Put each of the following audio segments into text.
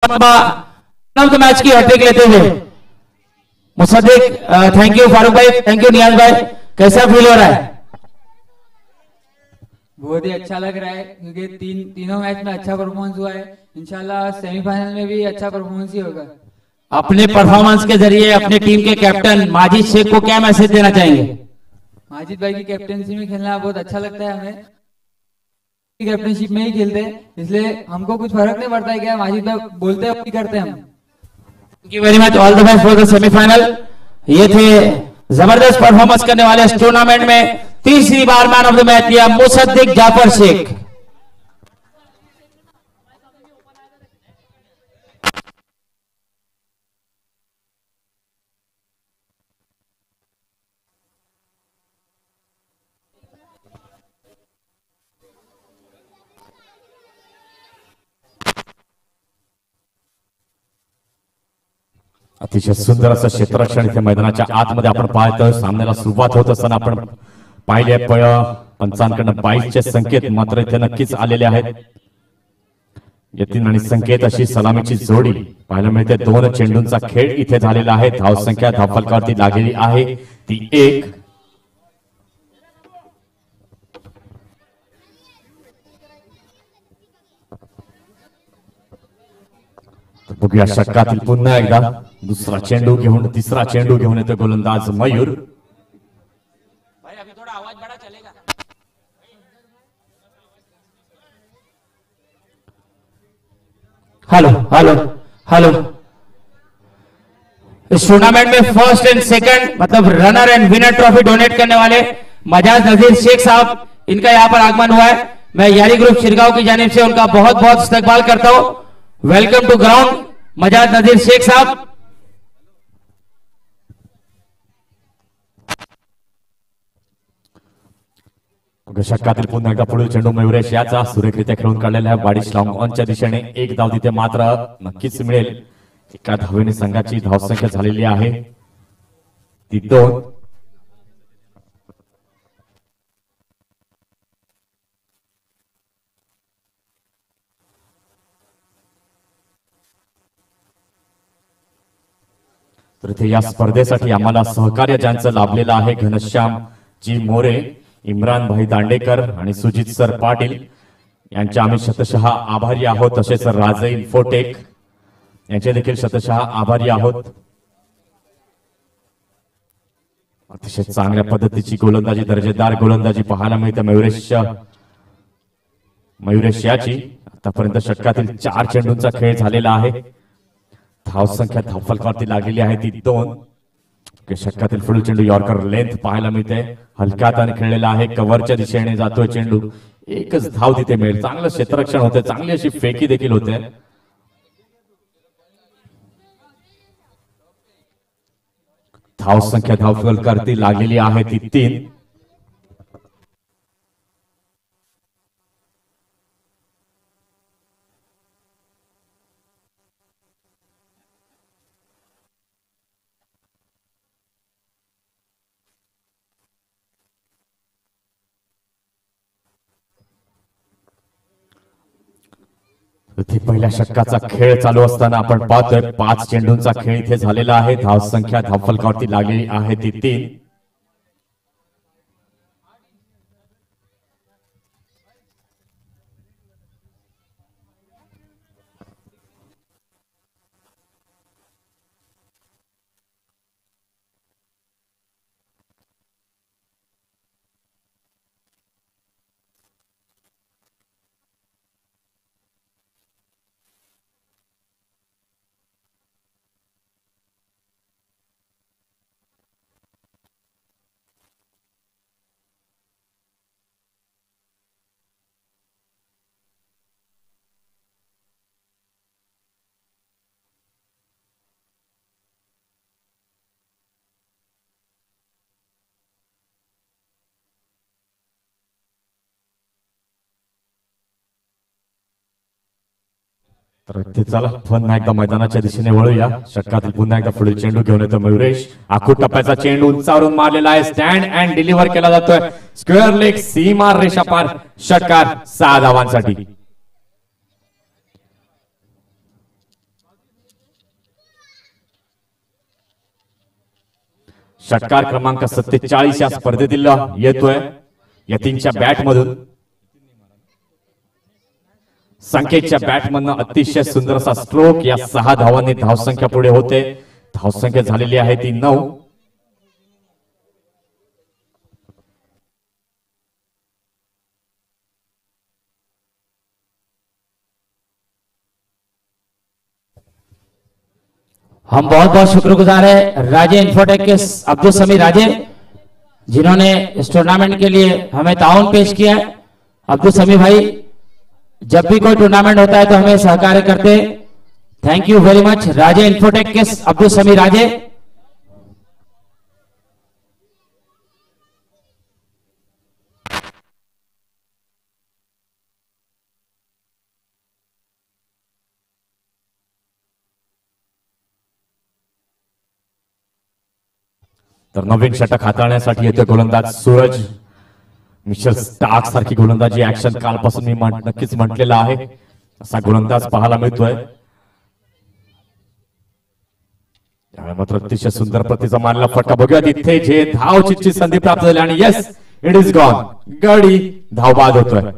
Of the match की hat trick लेते हुए मुसद्दिक, थैंक यू फारूक भाई, थैंक यू नियाज भाई। कैसा फील हो रहा है? बहुत ही अच्छा लग रहा है क्योंकि तीनों मैच में अच्छा परफॉर्मेंस हुआ है। इंशाल्लाह सेमीफाइनल में भी अच्छा परफॉर्मेंस ही होगा। अपने परफॉर्मेंस के जरिए अपने टीम के कैप्टन माजिद शेख को क्या मैसेज देना चाहेंगे? माजिद भाई की कैप्टनसी में खेलना बहुत अच्छा लगता है हमें। कैप्टनशिप में ही खेलते हैं इसलिए हमको कुछ फर्क नहीं पड़ता है क्या माजिद भाई बोलते हैं वही करते हैं हम। Thank you very much, all the best for the semifinal. ये थे जबरदस्त परफॉर्मेंस करने वाले इस टूर्नामेंट में तीसरी बार मैन ऑफ द मैच लिया मुसद्दिक जाफर शेख। अतिशय सुंदर असं क्षेत्ररक्षण इथे मैदानाच्या आतमध्ये आपण पाहतोय। सामन्याला सुरुवात होत असताना आपण पाहिले पंचांकडनं 22चे संकेत मात्र इथे नक्कीच आलेले आहेत। यतीन आणि संकेत अशी सलामीची जोडी पाहायला मिळते। 2 चेंडूंचा खेळ इथे झालेला आहे। धावसंख्या धावफलकावरती लागलेली आहे ती 1। बघूया षटकातील पुन्हा एकदा दुसरा चेंडू घेऊन तिसरा चेंडू घेऊन येतो गोलंदाज मयूर। भाई अभी थोड़ा आवाज बड़ा चलेगा। Hello hello hello. इस टूर्नामेंट में फर्स्ट एंड सेकंड मतलब runner and winner trophy donate करने वाले मजाज नजीर शेख साहब, इनका यहां पर आगमन हुआ है। मैं यारी ग्रुप शिरगांव की जानिब से उनका बहुत बहुत इस्तकबाल करता हूं। वेलकम टू ग्राउंड मजाज नजीर शेख साहब। षटकातील पुन्हा एकदा पुढील चेंडू मयुरेश याचा सुरेखरित्या खेळून काढलेला आहे। बाडिश लॉंग ऑनच्या दिशेने एक धाव तिथे मात्र नक्कीच मिळेल। एका धावेने संघाची धावसंख्या झालेली आहे ती 2। तर इथे या स्पर्धेसाठी आम्हाला सहकार्य ज्यांचं लाभलेलं आहे घनश्याम जी मोरे, इम्रान भाई दांडेकर आणि सुजित सर पाटील यांचे आम्ही शतशः आभारी आहोत। तसेच राजे इन्फोटेक यांचे देखील शतशः आभारी आहोत। अतिशय चांगल्या पद्धतीची गोलंदाजी, दर्जेदार गोलंदाजी पाहायला मिळते मयुरेश याची। आतापर्यंत षटकातील 4 चेंडूंचा खेळ झालेला आहे। धावसंख्या धावफलकावरती लागलेली आहे ती 2। षटकातील पुढील चेंडू यॉर्कर लेंथ पाहायला मिळते। हलक्या हाताने खेळलेला आहे, कव्हरच्या दिशेने जातोय चेंडू। एकच धाव तिथे मिळेल। चांगलं क्षेत्ररक्षण होते, चांगली अशी फेकी देखील होते। धावसंख्या धावफलकावरती लागलेली आहे ती 3। पहिल्या षटकाचा खेळ चालू असताना आपण पाहतोय 5 चेंडूंचा खेळ इथे झालेला आहे। धावसंख्या धावफलकावरती लागलेली आहे ती 3। तर चला पुन्हा एकदा मैदानाच्या दिशेने वळूया। षटकातील पुन्हा एकदा पुढील चेंडू घेऊन येतो मयुरेश। आखूड टप्प्याचा चेंडू उंचावरून मारलेला आहे। स्टँड अँड डिलिव्हर केला जातोय। स्क्वेअर लेग सीमा रेषा पार, षटकार 6 धावांसाठी। षटकार क्रमांक 47 या स्पर्धेतील येतोय यतीनच्या बॅट मधून. संकेतच्या बॅट मधून अतिशय सुंदर असा स्ट्रोक. या 6 धावांनी धावसंख्या पुढे होते. धावसंख्या झालेली आहे ती 9. हम बहुत बहुत शुक्रगुजार है राजे इन्फोटेक के अब्दुल समी राजे, जिन्होंने इस टूर्नामेंट के लिए हमें ताउन पेश किया है। अब्दुल समी भाई जब भी कोई टूर्नामेंट होता है तो हमें सहकार्य करते। Thank you very much Raje infotech के अब्दुल समी राजे। तर नवीन षटक हाताळण्यासाठी येतोय गोलंदाज सूरज. मिशेल स्टार्क सारखी गोलंदाजी ऍक्शन कालपासून मी नक्कीच म्हटलेला आहे, असा गोलंदाज पाहायला मिळतोय. त्यामुळे मात्र अतिशय सुंदर प्रतीचा मारलेला फटका बघूया तिथे जे धाव चिठ्ठी संधी प्राप्त झाली आणि येस इट इज गॉन. गडी धाव बाद होतोय.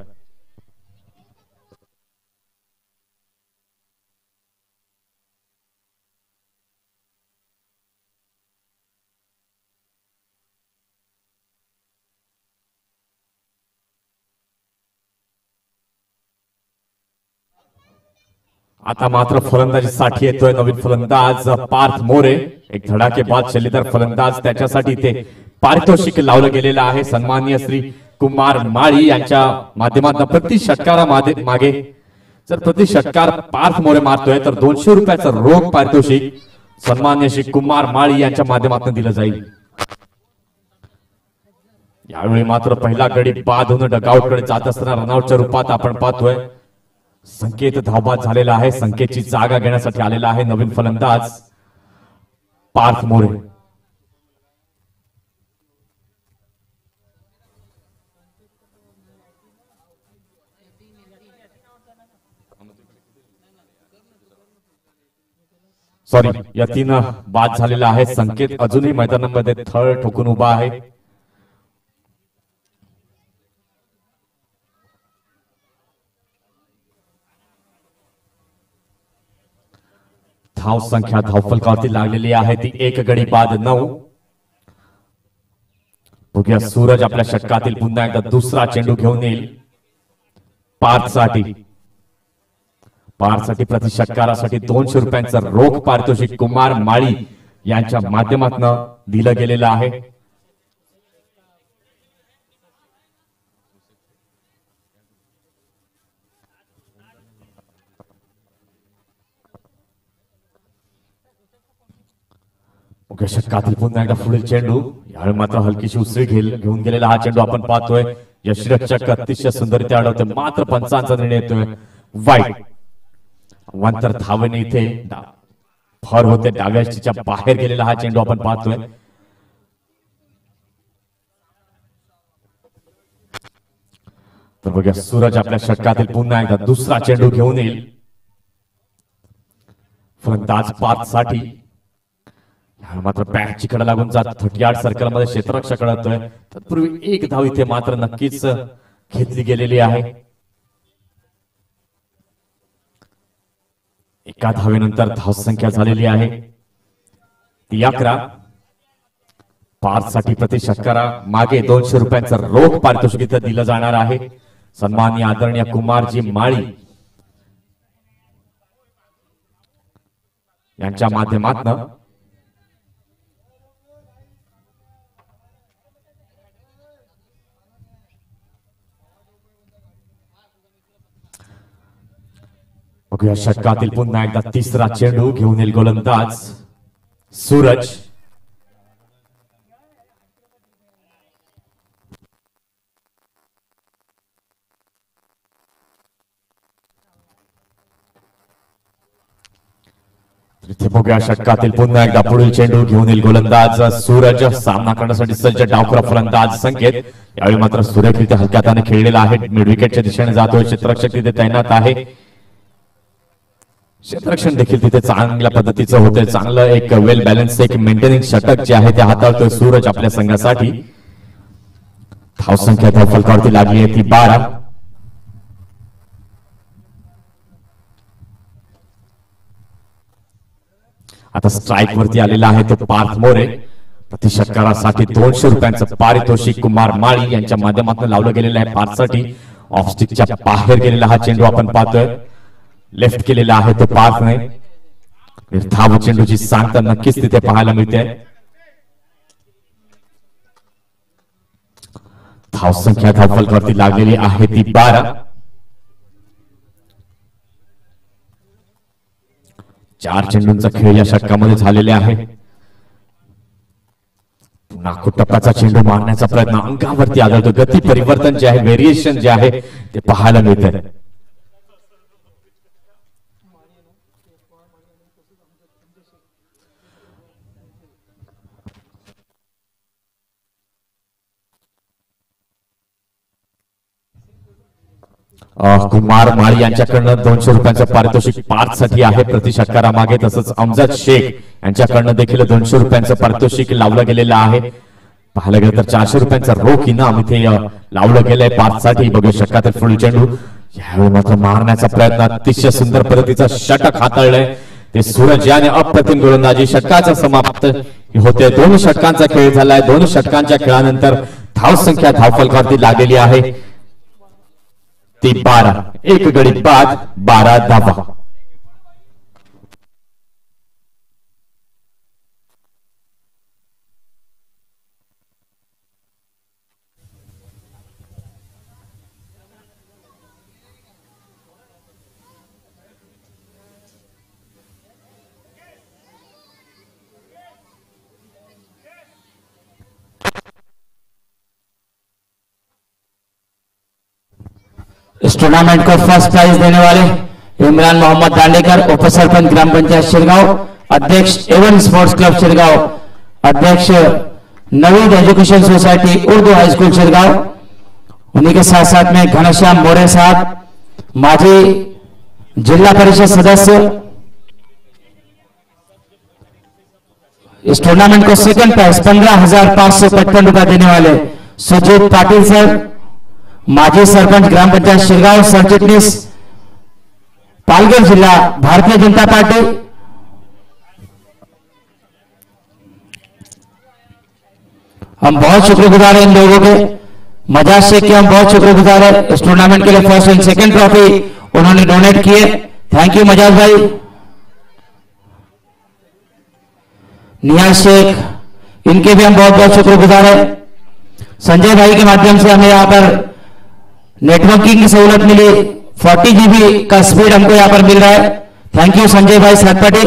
आता मात्र फलंदाजीसाठी येतोय नवीन फलंदाज पार्थ मोरे. एक धडाकेबाज शैलीदार फलंदाज, त्याच्यासाठी ते पारितोषिक लावलं गेलेलं आहे. सन्माननीय श्री कुमार माळी यांच्या माध्यमातून प्रति षटकारा मागे जर प्रति षटकार पार्थ मोरे मारतोय तर 200 रुपयाचं रोख पारितोषिक सन्माननीय श्री कुमार माळी यांच्या माध्यमातून दिलं जाईल. यावेळी मात्र पहिला गडी बाद होऊन डगआउट कडे जात असताना रनआउटच्या रूपात आपण पाहतोय संकेत धावबाद झालेला आहे. संकेतची जागा घेण्यासाठी आलेला आहे नवीन फलंदाज पार्थ मोरे. सॉरी, यतीन बाद झालेला आहे. संकेत अजूनही मैदानामध्ये थळ ठोकून उभा आहे. धाव संख्या धावफलकावरती लागलेली आहे ती 1 गडी बाद 9. बघूया सूरज आपल्या षटकातील पुन्हा एकदा दुसरा चेंडू घेऊन येईल पार्थसाठी. पार्थसाठी प्रति षटकारासाठी 200 रुपयांचं रोख पारितोषिक कुमार माळी यांच्या माध्यमातून दिलं गेलेलं आहे. षटकातील पुन्हा एकदा पुढील चेंडू. यावेळी मात्र हलकीशी उसळी घेऊन गेलेला हा चेंडू आपण पाहतोय. यष्टीरक्षक अतिशय सुंदररित्या अडवतोय, मात्र पंचांचा निर्णय येतोय वाईट. अवांतर धावेने इथे फर होते. डाव्या यष्टीच्या बाहेर गेलेला हा चेंडू आपण पाहतोय. तर बघा सूरज आपल्या षटकातील पुन्हा एकदा दुसरा चेंडू घेऊन येईल फलंदाज पार्थसाठी. मात्र बॅटची कडा लागून जात 38 सर्कल मध्ये क्षेत्ररक्षक अडवतोय. तत्पूर्वी 1 धाव इथे मात्र नक्कीच घेतली गेलेली आहे. एका धावेनंतर धावसंख्या झालेली आहे ती 11. पार्थसाठी प्रति षटकारा मागे 200 रुपयांचं रोख पारितोषिक इथं दिलं जाणार आहे. सन्माननीय आदरणीय कुमारजी माळी यांच्या माध्यमातून बघूया षटकातील पुन्हा एकदा तिसरा चेंडू घेऊन येईल गोलंदाज सूरज. इथे बघूया षटकातील पुन्हा एकदा पुढील चेंडू घेऊन येईल गोलंदाज सूरज. सामना करण्यासाठी सज्ज डावखुरा फलंदाज संकेत. यावेळी मात्र सुरेखरित्या हलक्या हाताने खेळलेला आहे. मिड विकेटच्या दिशेने जातोय. क्षेत्ररक्षक तिथे तैनात आहे. क्षेत्ररक्षण देखील तिथे चांगल्या पद्धतीचं होतंय. चांगलं एक वेल बॅलन्स एक मेंटेनिंग षटक जे आहे ते हाताळतोय सूरज आपल्या संघासाठी. धावसंख्या फलकावरती लागली आहे ती 12. आता स्ट्राईक वरती आलेला आहे तो पार्थ मोरे. प्रति षटकारासाठी 200 रुपयांचं पारितोषिक कुमार माळी यांच्या माध्यमातून लावलं गेलेलं आहे. पार्थसाठी ऑफ स्टिकच्या बाहेर गेलेला हा चेंडू आपण पाहतोय. लेफ्ट केलेला आहे तो पार्थने. धाव चेंडूची सांगता नक्कीच तिथे पाहायला मिळते. धावसंख्या धावफलकावरती लागलेली आहे ती 12. 4 चेंडूंचा खेळ या षटकामध्ये झालेले आहे. पुन्हा टप्प्याचा चेंडू मारण्याचा प्रयत्न अंगावरती आढळतो. गती परिवर्तन जे आहे व्हेरिएशन जे आहे ते पाहायला मिळते. कुमार माळी यांच्याकडनं 200 रुपयांचं पारितोषिक पार्थसाठी आहे प्रति षटकारामागे. तसंच अमजद शेख यांच्याकडनं देखील 200 रुपयांचं पारितोषिक लावलं गेलेलं आहे. पाहायला गेलं तर 400 रुपयांचा रोख इनाम इथे लावलं गेलंय पार्थसाठी. बघू षटकातील फुल चेंडू यावेळी मात्र मारण्याचा प्रयत्न. अतिशय सुंदर पद्धतीचा षटक हाताळलंय ते सूरज याने. अप्रतिम गोलंदाजी. षटकाचा समाप्त होते. 2 षटकांचा खेळ झालाय. 2 षटकांच्या खेळानंतर धावसंख्या धावफलकावरती लागलेली आहे ती 12. एक गडी बाद 12 धावा. इस टूर्नामेंट को फर्स्ट प्राइज देने वाले इमरान मोहम्मद दांडेकर, उप सरपंच ग्राम पंचायत शिरगांव, अध्यक्ष एवन स्पोर्ट्स क्लब शिरगांव, अध्यक्ष Naveed education society Urdu high school Shirgaon. उन्हीं के साथ साथ में घनश्याम मोरे साहब, माजी जिला परिषद सदस्य। इस टूर्नामेंट को सेकंड प्राइज 15,555 रुपए देने वाले सुजीत पाटिल सर, माजी सरपंच ग्राम पंचायत शिरगांव, सरचिटनीस पालघर जिला भारतीय जनता पार्टी। हम बहुत शुक्रगुजार हैं इन लोगों के, मजाज शेख के हम बहुत शुक्रगुजार हैं। इस टूर्नामेंट के लिए फर्स्ट एंड सेकंड ट्रॉफी उन्होंने डोनेट किए। थैंक यू मजाज भाई। नियाज शेख, इनके भी हम बहुत बहुत शुक्रगुजार हैं। संजय भाई के माध्यम से हमें यहां पर नेटवर्किंग की सहूलत मिली, 40 GB का स्पीड हमको यहां पर मिल रहा है। थैंक यू संजय भाई सतपटे,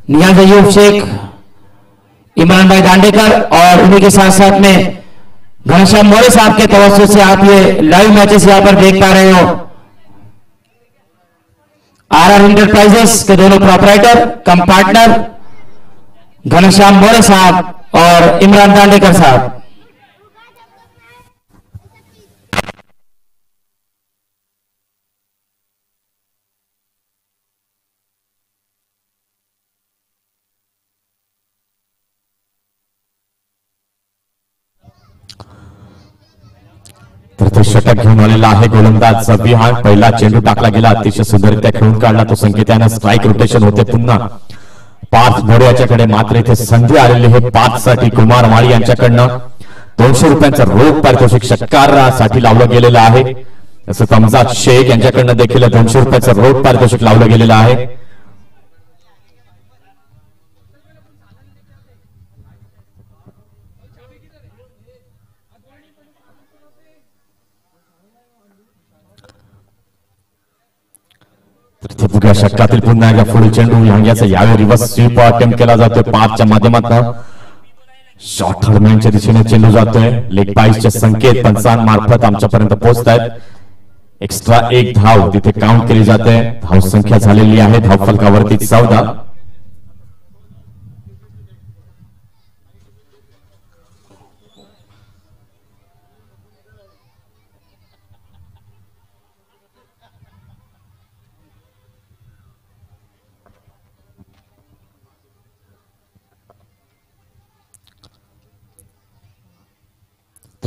नियाज अयूब शेख, इमरान भाई दांडेकर और उन्हीं के साथ साथ में घनश्याम मोरे साहब के तवज्जो से आप ये लाइव मैचेस यहां पर देख पा रहे हो। आरआर एंटरप्राइजेस के दोनों प्रोपराइटर कम पार्टनर घनश्याम मोरे साहब और इमरान दांडेकर साहब। षटक घेऊन आलेला आहे गोलंदाज विहान। पहिला चेंडू टाकला गेला, अतिशय सुंदररित्या खेळून काढला तो संकेतानं। स्ट्राईक रोटेशन होते पुन्हा पार्थ मोरे याच्याकडे, मात्र इथे संधी आलेली आहे पार्थसाठी। कुमार माळी यांच्याकडनं 200 रुपयांचा रोख पारितोषिक षटकारासाठी लावलं गेलेलं आहे। तसंच अमजाद शेख यांच्याकडनं देखील 200 रुपयांचं रोख पारितोषिक लावलं गेलेलं आहे। तर षटकातील पुन्हा एकदा फुल चेंडू याचा यावेळी रिव्हर्स स्वीप अटेम्प्ट केला जातोय पार्थच्या माध्यमातून। शॉर्ट थर्डमॅनच्या दिशेने चेंडू जातोय। लेग बाईसचे संकेत पंचांमार्फत आमच्यापर्यंत पोहोचत आहेत। एक्स्ट्रा 1 धाव तिथे काउंट केली जाते। धाव संख्या झालेली आहे धाव फलकावरती 14।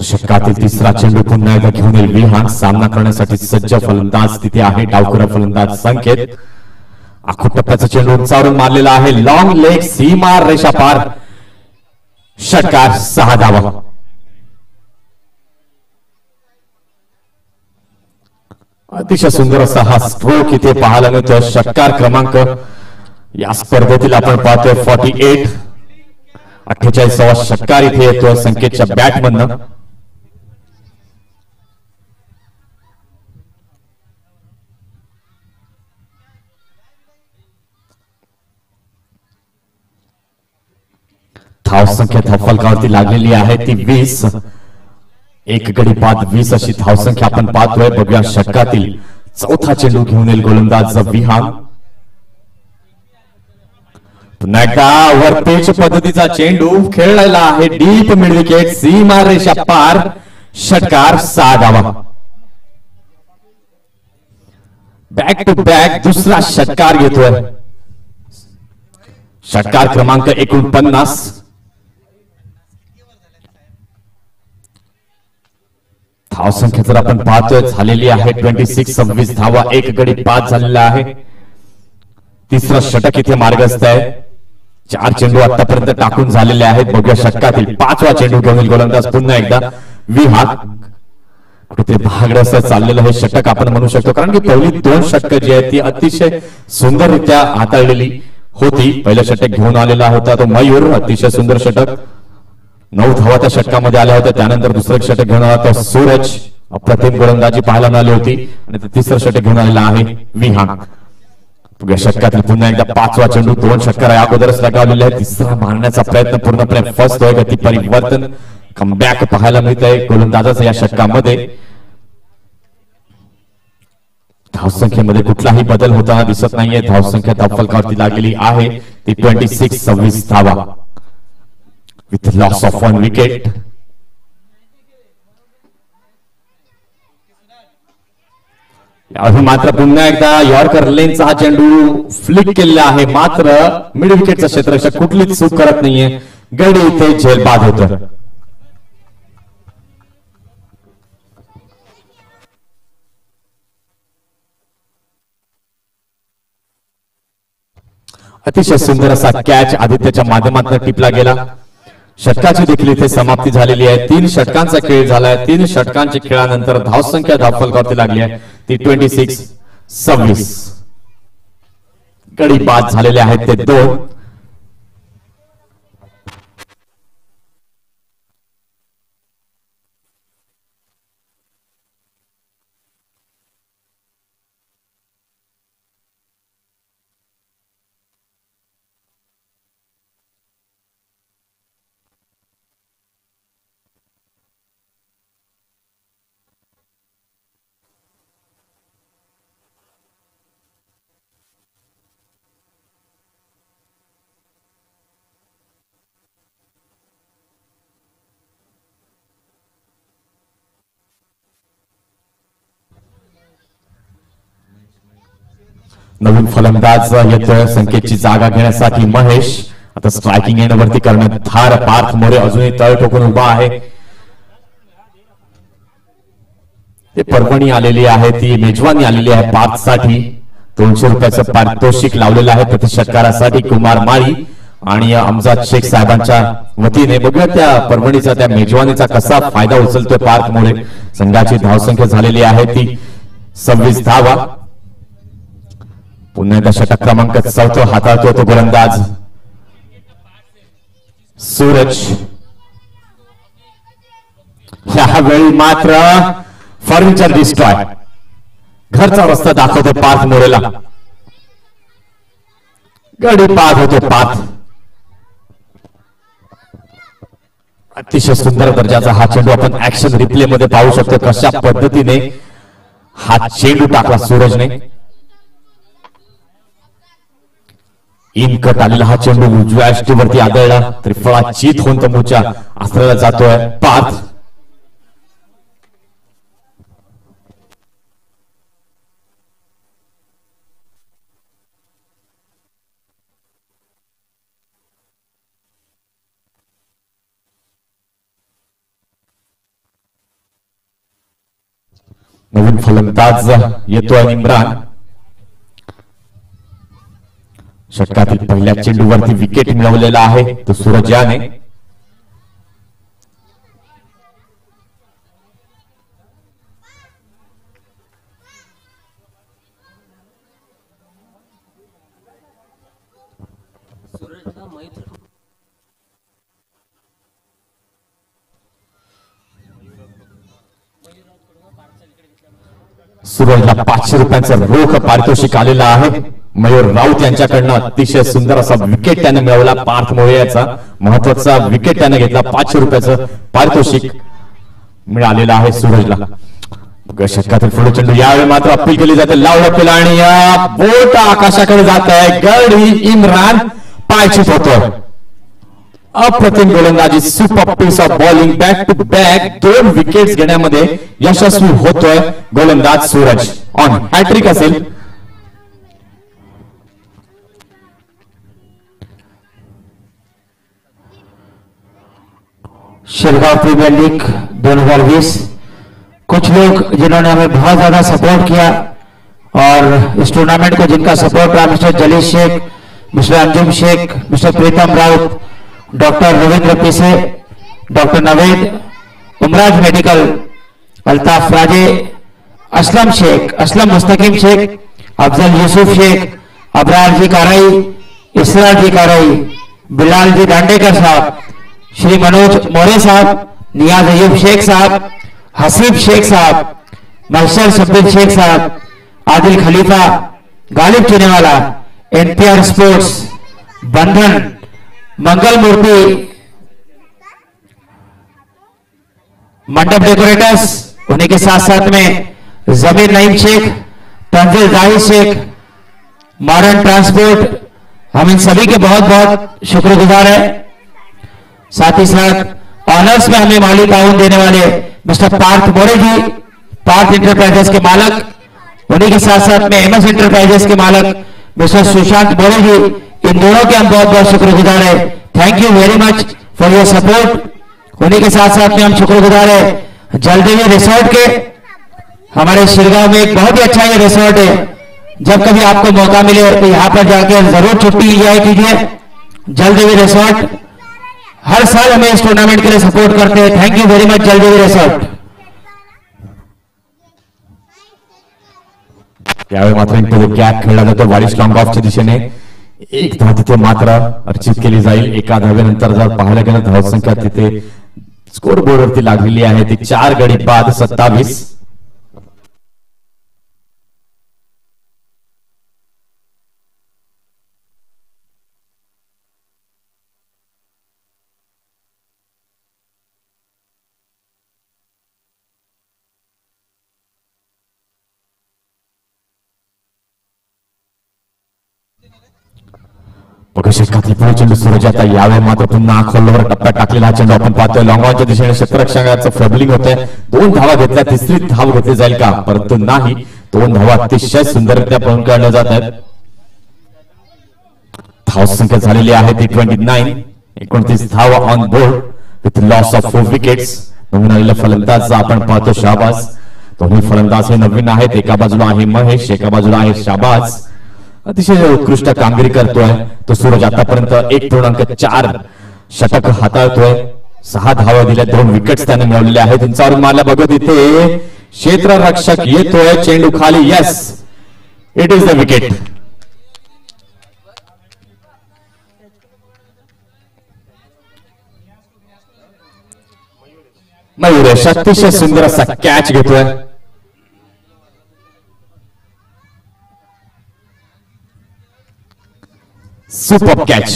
षटकातील तिसरा चेंडू पुन्हा एकदा घेऊन येईल विहान. सामना करण्यासाठी सज्ज फलंदाज तिथे आहे. डावखुरा फलंदाज संकेत. आखूट टप्प्याचा चेंडू उंचावरून मारलेला आहे. लॉंग लेग सीमा रेषा पार. षटकार 6 धावा. अतिशय सुंदर असा हा स्ट्रोक इथे पाहायला मिळतो. षटकार क्रमांक या स्पर्धेतील आपण पाहतोय 48. 48वा षटकार इथे येतोय संकेतच्या बॅटमधनं. धावसंख्या धावफलकावरती लागलेली आहे ती 20. एक गडी बाद 20 अशी धावसंख्या आपण पाहतोय. बघूया षटकातील चौथा चेंडू घेऊन येईल गोलंदाज विहान. पुन्हा एकदा वरपेच पद्धतीचा चेंडू खेळलेला आहे. डीप मिड विकेट सीमा रेषा पार. षटकार 6 धावा. बॅक टू बॅक दुसरा षटकार घेतोय. षटकार क्रमांक 49. धावसंख्या जर आपण पाहतोय झालेली आहे 26. 26 धावा. एक गडी बाद झालेला आहे. तिसरा षटक इथे मार्गस्थ आहे. 4 चेंडू आतापर्यंत टाकून झालेले आहेत. बघूया षटकातील 5वा चेंडू घेऊन गोलंदाज पुन्हा एकदा विहान. कुठे भागडं चाललेलं हे षटक आपण म्हणू शकतो, कारण की पहिली 2 षटक जी आहेत ती अतिशय सुंदररित्या हाताळलेली होती. पहिलं षटक घेऊन आलेला होता तो मयूर. अतिशय सुंदर षटक. 9 धावा त्या षटकामध्ये आल्या होत्या. त्यानंतर दुसरं षटक घेऊन आला तो सूरज. अप्रतिम गोलंदाजी पाहायला मिळाली होती. आणि तिसरं षटक घेऊन आलेला आहे विहान. षटकातील पुन्हा एकदा 5वा चेंडू. 2 षटकार अगोदरच लगावलेले आहेत. तिसरा मारण्याचा प्रयत्न पूर्णपणे फसतोय. गती परिवर्तन कमबॅक पाहायला मिळत आहे गोलंदाजाचा या षटकामध्ये. धावसंख्येमध्ये कुठलाही बदल होताना दिसत नाहीये. धावसंख्या धावफलकावरती लागलेली आहे ती 26. 26 धावा. With loss of 1 wicket. मात्र पुन्हा एकदा यॉर्कर लेनचा हा चेंडू फ्लिक केलेला आहे. मात्र मिड विकेटचा क्षेत्ररक्षक कुठलीच चूक करत नाहीये. गडी इथे झेलबाद होत. अतिशय सुंदर असा कॅच आदित्यच्या माध्यमातून टिपला गेला. षटकाची देखील इथे समाप्ती झालेली आहे. 3 षटकांचा खेळ झालाय. 3 षटकांच्या खेळानंतर धावसंख्या धावफलकावरती लागली आहे ती 26. 26. गडी बाद झालेले आहेत ते 2. नवीन फलंदाज येतोय संकेतची जागा घेण्यासाठी महेश. आता स्ट्रायकिंग एंड वरती करण्यात धार. पार्थ मोरे अजूनही तळ ठोकून उभा आहे. ते परभणी आलेली आहे, ती मेजवानी आलेली आहे पार्थसाठी. 200 रुपयाचं पारितोषिक लावलेलं आहे प्रति षटकारासाठी कुमार माळी आणि अमजाद शेख साहेबांच्या वतीने. बघूया त्या परभणीचा त्या मेजवानीचा कसा फायदा उचलतोय पार्थ मोरे. संघाची धावसंख्या झालेली आहे ती 26 धावा. पुन्हा एकदा षटक क्रमांक 4 हाताळतो तो गोलंदाज सूरज. यावेळी मात्र फर्निचर डिस्ट्रॉय. घरचा रस्ता दाखवतो पार्थ मोरेला. गडी बाद होतो पार्थ. अतिशय सुंदर दर्जाचा हा चेंडू आपण ऍक्शन रिप्ले मध्ये पाहू शकतो कशा पद्धतीने हा चेंडू टाकला सूरजने. इनकट आलेला हा चेंडू उजव्या यष्टीवरती आदळला. त्रिफळा चित होऊन तंबूच्या आश्रयाला जातोय पार्थ. नवीन फलंदाज येतोय इम्रान. षटकातील पहिल्या चेंडूवरती विकेट मिळवलेला आहे तो सूरज याने. सूरजला 500 रुपयांचं रोख पारितोषिक आलेलं आहे. मयूर राऊत यांच्याकडनं अतिशय सुंदर असा विकेट त्याने मिळवला. पार्थ मोरयाचा महत्वाचा विकेट त्याने घेतला. 500 रुपयाचं पारितोषिक मिळालेलं आहे सूरजला. षटकातील पुढे चेंडू यावेळी मात्र अपील केली जाते. लावलं केला आणि या बोट आकाशाकडे जात आहे. गडी इम्रान पायचीत होतोय. अप्रतिम गोलंदाजी, super piece of bowling, back to back 2 wickets घेण्यामध्ये यशस्वी होतोय गोलंदाज सूरज. ऑन हॅट्रिक असेल. शिरगांव प्रीमियर लीग 2020, कुछ लोग जिन्होंने हमें बहुत ज्यादा सपोर्ट किया और इस टूर्नामेंट को जिनका सपोर्ट रहा, मिस्टर जलील शेख, मिस्टर अंजुम शेख, मिस्टर प्रीतम राउत, डॉक्टर रविंद्र पीसे, डॉक्टर नवेद, उमराज मेडिकल, अल्ताफ राजे, असलम शेख, असलम मुस्तकीम शेख, अफजल यूसुफ शेख, अबरार जी काराई, इसरार जी काराई, बिलाल जी दांडेकर साहब, श्री मनोज मोरे साहब, नियाज अयूब शेख साहब, हसीब शेख साहब, महशर शब्बीर शेख साहब, आदिल खलीफा, गालिब चुनेवाला, एनपीआर स्पोर्ट्स, बंधन, मंगल मूर्ति, मंडप डेकोरेटर्स, उन्हीं के साथ साथ में जमीर नईम शेख, तंजिल जाहिर शेख, मॉडर्न ट्रांसपोर्ट, हम इन सभी के बहुत बहुत शुक्रगुजार हैं। साथ ही साथ ऑनर्स में हमें माली ताउन देने वाले मिस्टर पार्थ मोरे जी, पार्थ इंटरप्राइजेस के मालक, उन्हीं के साथ साथ में एमएस इंटरप्राइजेस के मालक मिस्टर सुशांत मोरे जी, इन दोनों के हम बहुत बहुत शुक्रगुजार हैं। Thank you very much for your support. उन्हीं के साथ साथ में हम शुक्रगुजार हैं जलदेवी रिसोर्ट के। हमारे शिरगांव में एक बहुत ही अच्छा ये रिसोर्ट है। जब कभी आपको मौका मिले तो यहां पर जाकर जरूर छुट्टी एंजॉय कीजिए। जलदेवी रिसोर्ट हर साल हमें इस टूर्नामेंट के लिए सपोर्ट करते हैं। Thank you very much Jaldevi resort. यावेळी मात्र इनपुट गॅप खेळला जातो वारिस लॉंग ऑफच्या दिशेने. एक धाव तिथे मात्र अर्चित केली जाईल. एका धावेनंतर जर पाहायला गेलं धावसंख्या तिथे स्कोर बोर्डवरती लागलेली आहे ती 4 गडी बाद 27. षटकातली पुढे चेंडू सूरज आता यावेळी मात्र पुन्हा खोलवर टप्प्यात टाकलेला चेंडू आपण पाहतोय. लॉंगॉनच्या दिशेने क्षेत्ररक्षकाचं फबलिंग होतंय. 2 धावा घेतल्या, तिसरी धाव घेतली जाईल का, परंतु नाही. 2 धावा अतिशय सुंदररित्या पळून काढल्या जात आहेत. धाव संख्या झालेली आहे ती 29. 29 धावा on board with loss of 4 wickets. नवीन आलेला फलंदाज आपण पाहतो शाहबाज. दोन्ही फलंदाज हे नवीन आहेत. एका बाजूला आहे महेश, एका बाजूला आहे शाहबाज. अतिशय उत्कृष्ट कामगिरी करतोय तो सूरज. आतापर्यंत 1.4 षटक हाताळतोय. 6 धावा दिल्या, 2 विकेट्स त्याने मिळवलेले आहेत. उंचावरून मारल्या बघत इथे क्षेत्ररक्षक येतोय, चेंडू खाली. Yes, it is the wicket. Mayuresh अतिशय सुंदर असा कॅच घेतोय. Super catch.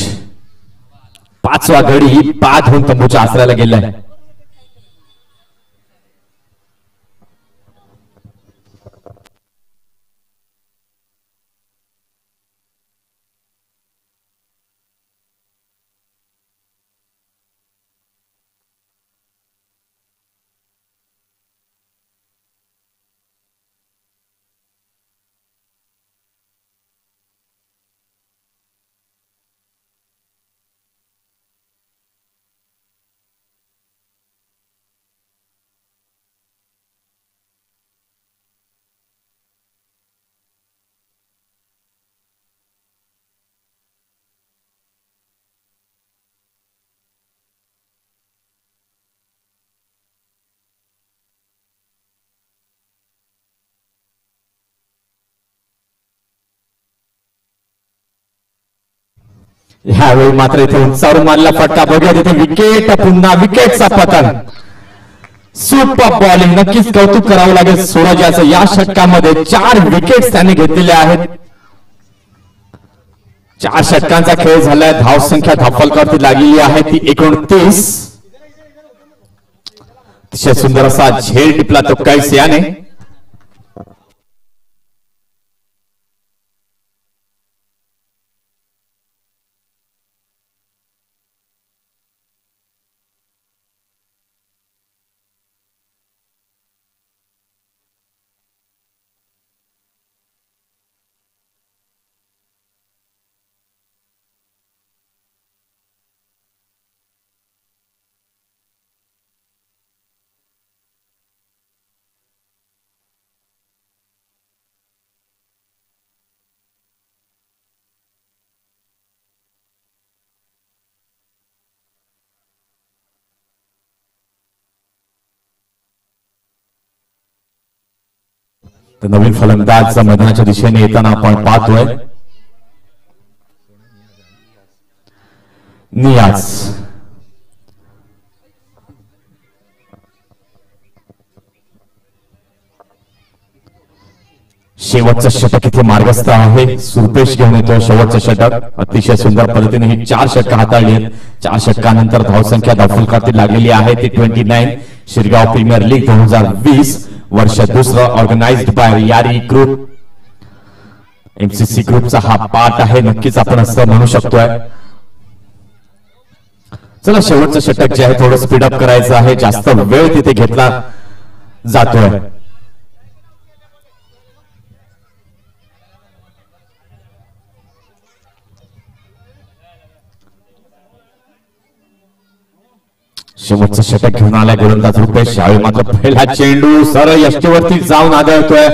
5वा गडी बाद होऊन तंबूच्या आसऱ्याला गेलाय. ह्यावेळी मात्र इथे उंचावरून मारला फटका. बघूया तिथे विकेट, पुन्हा विकेटचा पतन. सुपर बॉलिंग, नक्कीच कौतुक करावं लागेल सूरज याचं. या षटकामध्ये 4 विकेट्स त्यांनी घेतलेल्या आहेत. 4 षटकांचा खेळ झालाय. धावसंख्या धावफलकावरती लागलेली आहे ती 29. अतिशय सुंदर असा झेल टिपला तो कैस याने. तर नवीन फलंदाज मैदानाच्या दिशेने येताना आपण पाहतोय. नियाज शेवटचं षटक इथे मार्गस्थ आहे. सुपेश घेऊन येतो शेवटचं षटक. अतिशय सुंदर पद्धतीने ही 4 षटकं हाताळली आहेत. 4 षटकानंतर धावसंख्या धावफलकावरती लागलेली आहे ती 29. शिरगाव प्रीमियर लीग 2020 वर्ष दुसरं, ऑर्गनाइज्ड बाय यारी ग्रुप. एमसीसी ग्रुपचा हा पार्ट आहे, नक्कीच आपण असं म्हणू शकतोय. चला शेवटचं षटक जे आहे थोडं स्पीडअप करायचं आहे. जास्त वेळ तिथे घेतला जातोय. शेवटचं षटक घेऊन आलाय गोलंदाज रुपेश. यावेळी मात्र पहिला चेंडू सरळ यष्टीवरती जाऊन आदळतोय.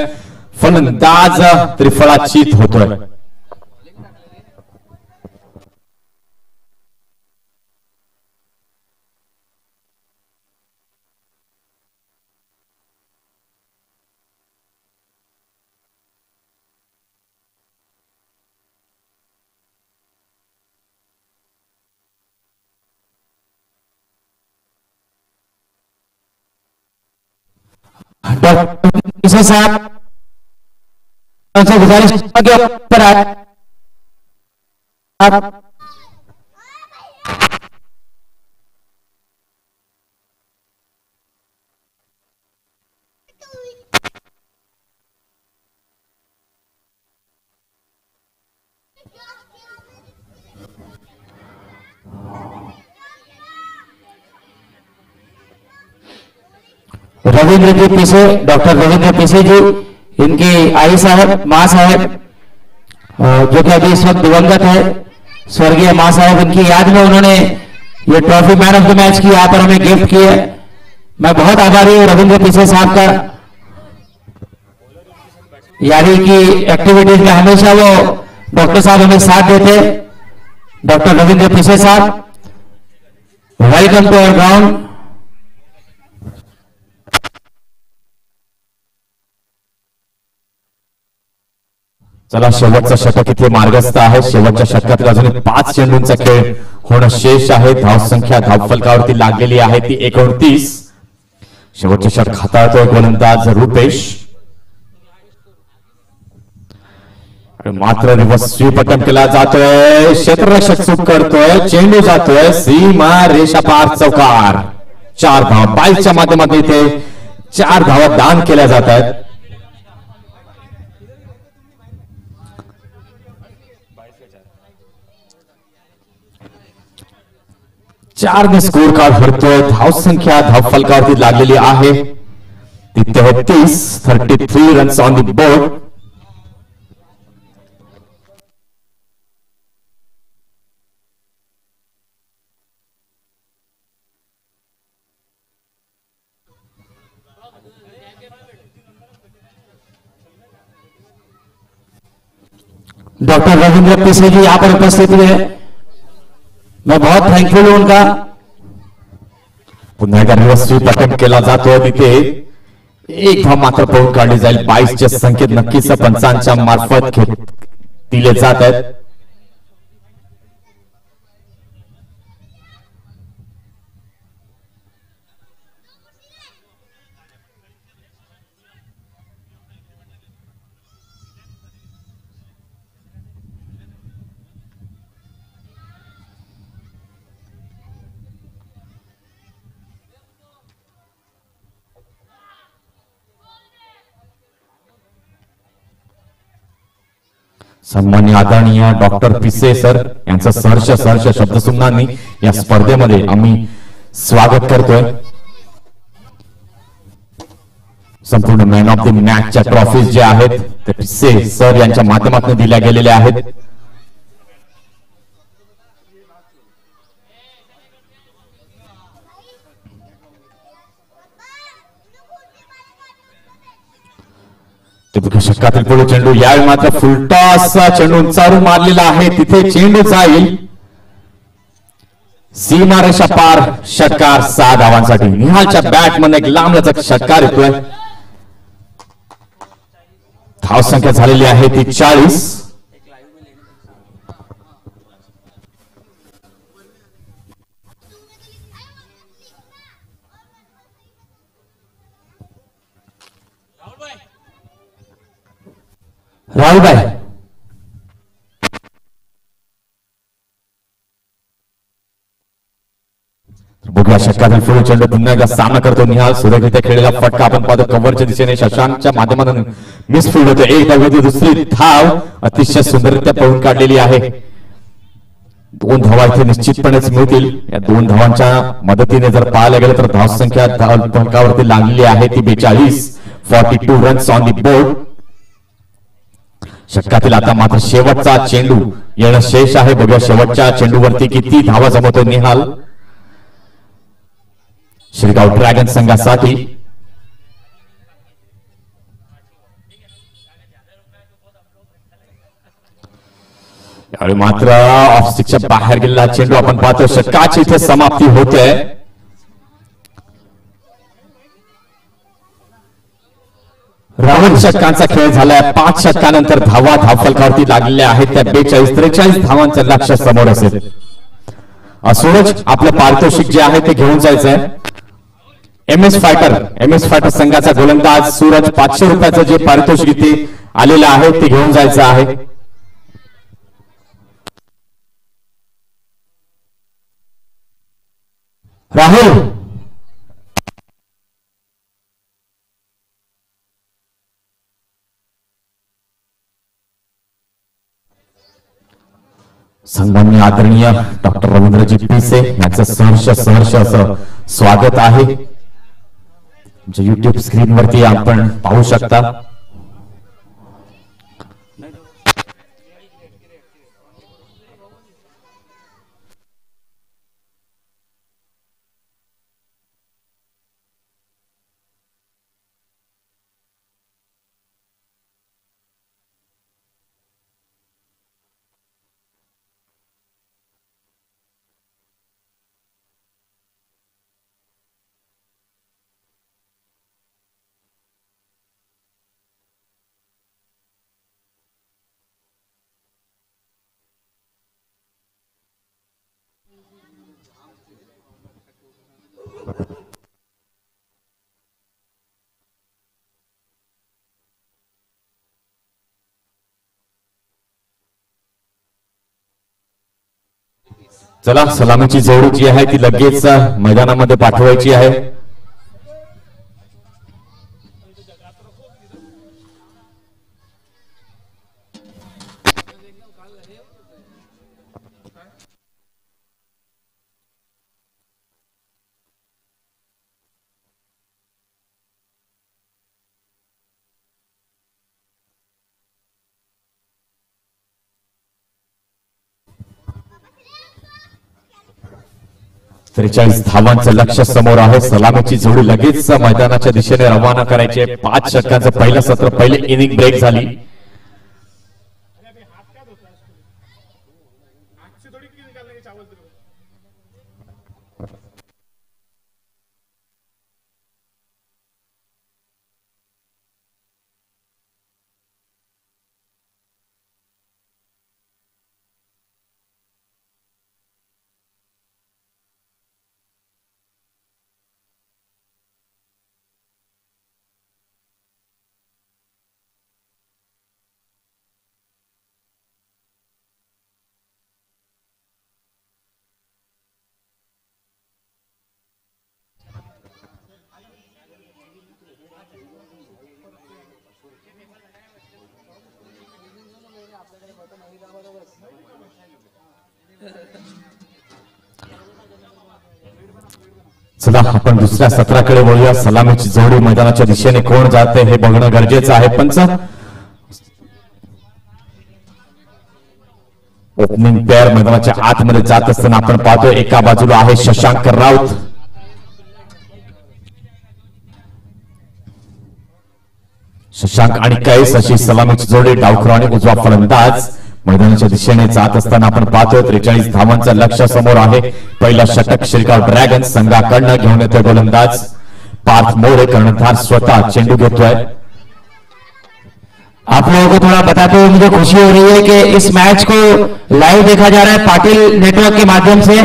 फलंदाज त्रिफळाचीत होतोय. डॉक्टर साहब से गुजारिश के ऊपर आप रविंद्र जी पीछे, डॉक्टर रविंद्र पीछे जी, इनकी आई साहब, माँ साहब, जो कि अभी इस वक्त दिवंगत है, स्वर्गीय माँ साहब, इनकी याद में उन्होंने ये trophy man of the match की यहाँ पर हमें गिफ्ट की है. मैं बहुत आभारी हूँ रविंद्र पीछे साहब का. यारी की एक्टिविटीज में हमेशा वो डॉक्टर साहब हमें साथ देते. डॉक्टर रविंद्र पीछे साहब, वेलकम टू अवर ग्राउंड. चला शेवटचं षटक इथे मार्गस्थ आहे. शेवटच्या षटकात अजून 5 चेंडूंचा खेळ होणं शेष आहे. धावसंख्या धावफलकावरती लागलेली आहे ती 29. शेवटचे षटक हाताळतोय गोलंदाज रुपेश. मात्र रिव्हर्स स्वीप अटेम्प्ट केला जातोय. क्षेत्ररक्षक चूक करतोय. चेंडू जातोय सीमा रेषा पार चौकार. 4 धावा 22च्या माध्यमातून इथे 4 धावा दान केल्या जात आहेत. 4 ने स्कोर कार्ड भरतोय. धावसंख्या धावफलकावरती लागलेली आहे ती 33 runs on the board. Doctor Ravindra पीसे जी यहाँ पर उपस्थित हुए, मैं बहुत थैंकफुल हूं उनका. पुन्हा एकदा रिव्हर्स स्वीप अटेम्प्ट केला जातो. तिथे 1 धाव मात्र पळून काढली जाईल. 22चे संकेत नक्कीच पंचांच्या मार्फत दिले जात आहेत. सन्माननीय आदरणीय डॉक्टर पिसे सर यांचं सहर्ष शब्दसुमनांनी या स्पर्धेमध्ये आम्ही स्वागत करतोय. संपूर्ण मॅन ऑफ द मॅचच्या ट्रॉफीज जे आहेत ते पिसे सर यांच्या माध्यमातून दिल्या गेलेल्या आहेत. षटकातील पुढे चेंडू यावेळी मात्र फुलटॉस चेंडू उंचावरून मारलेला आहे. तिथे चेंडू जाईल सीमारेषा पार. षटकार 6 धावांसाठी. निहालच्या बॅटमध्ये एक लांबलचक षटकार येतोय. धावसंख्या झालेली आहे ती 40. राहुलभाई बघूया षटकातील पुढे चेंडू पुन्हा एकदा सामना करतो निहाल. सुरेखरित्या खेळलेला फटका आपण पाहतो कव्हरच्या दिशेने शशांकच्या माध्यमातून मिसफील्ड होतो. एक धाव दुसरी धाव अतिशय सुंदररित्या पळून काढलेली आहे. 2 धावा इथे निश्चितपणेच मिळतील. या 2 धावांच्या मदतीने जर पाहायला गेलं तर धावसंख्या फलकावरती लागलेली आहे ती 42. 42 रन्स ऑन दी बोर्ड. षटकातील आता मात्र शेवटचा चेंडू येणं शेष आहे. बघूया शेवटच्या चेंडूवरती किती धावा जमवतो निहाल शिरगाव ड्रॅगन संघासाठी. यावेळी मात्र ऑफ स्टिकच्या बाहेर गेलेला चेंडू आपण पाहतो. षटकाची इथे समाप्ती होते. राहुल षटकांचा खेळ झालाय. 5 षटकानंतर धावा धावफलकावरती लागलेल्या आहेत त्या 42-43 धावांचं लक्ष समोर असेल. सूरज आपलं पारितोषिक जे आहे ते घेऊन जायचंय. एम एस फायटर संघाचा गोलंदाज सूरज 500 रुपयाचं जे पारितोषिक इथे आलेलं आहे ते घेऊन जायचं आहे. राहुल सन्माननीय आदरणीय डॉक्टर रवींद्रजी पिसे यांचं सहर्ष असं स्वागत आहे. जे युट्यूब स्क्रीनवरती आपण पाहू शकता. चला सलामीची जोडी जी आहे ती लगेच मैदानामध्ये पाठवायची आहे. त्रेचाळीस धावांचं लक्ष समोर आहे. सलामीची जोडी लगेच मैदानाच्या दिशेने रवाना करायची. 5 षटकांचं पहिलं सत्र, पहिले इनिंग ब्रेक झाली. चला आपण दुसऱ्या सत्राकडे वळूया. सलामीची जोडी मैदानाच्या दिशेने कोण जाते हे बघणं गरजेचं आहे. पंच, ओपनिंग पेअर मैदानाच्या आतमध्ये जात असताना आपण पाहतोय एका बाजूला आहे शशांक राऊत, शशांक आणि कैस अशी सलामीची जोडी. डावखुर आणि उजवा फलंदाज मैदानाच्या दिशेने जात असताना आपण पाहतोय 43 धावांचं लक्ष समोर आहे. पहिला षटक शिरगाव ड्रॅगन संघाकडनं घेऊन येतोय गोलंदाज पार्थ मोरे. कर्णधार स्वतः चेंडू घेतोय. आप लोगों को थोड़ा बताते हुए मुझे खुशी हो रही है कि इस मैच को लाइव देखा जा रहा है पाटिल नेटवर्क के माध्यम से,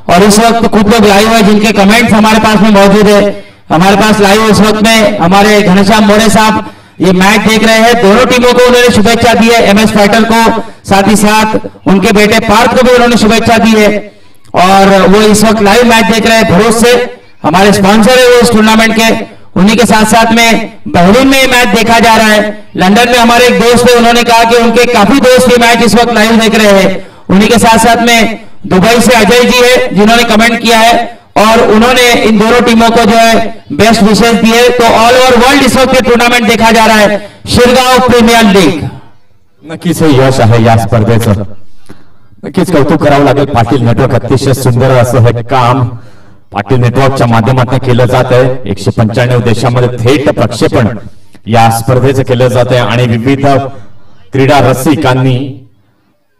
और इस वक्त कुछ लोग लाइव है जिनके कमेंट्स हमारे पास में मौजूद है. हमारे पास लाइव इस वक्त में हमारे घनश्याम मोरे साहब ये मैच देख रहे हैं. दोनों टीमों को उन्होंने शुभेच्छा दी है, एमएस फाइटर को, साथ ही साथ उनके बेटे पार्थ को भी उन्होंने शुभेच्छा दी है. और वो इस वक्त लाइव मैच देख रहे हैं भरोस से. हमारे स्पॉन्सर है वो इस टूर्नामेंट के, उन्हीं के साथ साथ में बहरीन में ये मैच देखा जा रहा है. लंदन में हमारे एक दोस्त है, उन्होंने कहा कि उनके काफी दोस्त ये मैच इस वक्त लाइव देख रहे हैं. उन्हीं के साथ साथ में दुबई से अजय जी है जिन्होंने कमेंट किया है, और उन्होंने इन दोनों टीमों को जो है बेस्ट विशेष दिए. तो ऑल ओवर वर्ल्ड इस वक्त टूर्नामेंट देखा जा रहा है, शिरगाव प्रीमियर लीग. नक्कीच हे यश आहे या स्पर्धेचं. नक्कीच कौतुक करावं लागेल. पाटील नेटवर्क अतिशय सुंदर असं हे काम पाटील नेटवर्कच्या माध्यमातून केलं जात आहे. 195 देशांमध्ये थेट प्रक्षेपण या स्पर्धेचं केलं जात आहे आणि विविध क्रीडा रसिकांनी